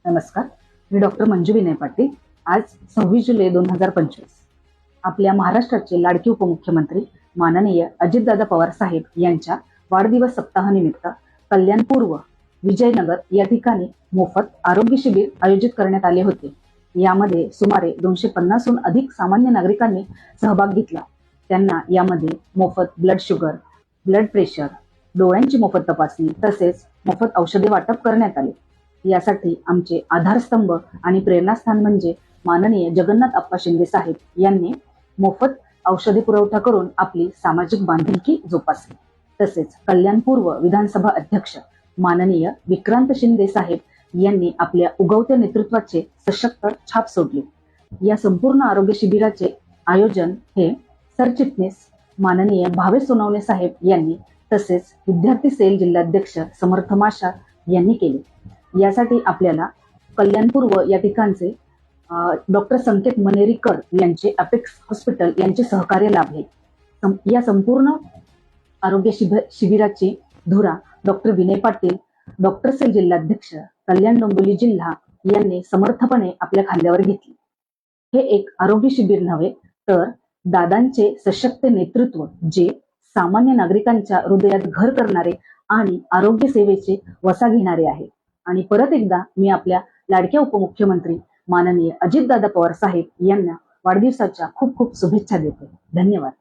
नमस्कार, मी डॉक्टर मंजू विनय पाटील। आज 26 जुलै 2025 आपल्या महाराष्ट्राचे लाडके उपमुख्यमंत्री माननीय अजितदादा पवार साहेब यांच्या वाढदिवस सप्ताहानिमित्त कल्याणपूर्व विजयनगर या ठिकाणी मोफत आरोग्य शिबिर आयोजित करण्यात आले होते। यामध्ये सुमारे 250हून अधिक सामान्य नागरिकांनी सहभाग घेतला। त्यांना यामध्ये मोफत ब्लड शुगर, ब्लड प्रेशर, डोळ्यांची मोफत तपासणी तसेच मोफत औषधे वाटप करण्यात आले। यासाठी आमचे आधारस्तंभ आणि प्रेरणास्थान म्हणजे माननीय जगन्नाथ अप्पा शिंदे साहेब यांनी मोफत औषधे पुरवठा करून आपली सामाजिक बांधिलकी जोपासली। तसेच कल्याणपूर्व विधानसभा अध्यक्ष माननीय विक्रांत शिंदे साहेब यांनी आपल्या उगवत्या नेतृत्वाचे सशक्त छाप सोडली। या संपूर्ण आरोग्य शिबिराचे आयोजन हे सरचिटणीस माननीय भावेश सोनवणे साहेब यांनी तसेच विद्यार्थी सेल जिल्हाध्यक्ष समर्थ माशा यांनी केले। यासाठी आपल्याला कल्याणपूर्व या ठिकाणचे डॉक्टर संकेत मनेरीकर यांचे अपेक्स हॉस्पिटल यांचे सहकार्य लाभले। या संपूर्ण आरोग्य शिबिराची धुरा doctor Vinay Patil, doctor cell जिल्हाध्यक्ष कल्याण डोंबिवली जिल्हा यांनी समर्थपणे आपल्या खांद्यावर घेतली। हे एक आरोग्य शिबिर नव्हे तर दादांचे सशक्त नेतृत्व जे सामान्य नागरिकांच्या हृदयात घर करणारे आणि आरोग्य सेवेचे वसा घेणारे आहे। आणि परत एकदा मी आपल्या लाडक्या उपमुख्यमंत्री माननीय अजितदादा पवार साहेब यांना वाढदिवसाच्या खूप खूप शुभेच्छा देते। धन्यवाद।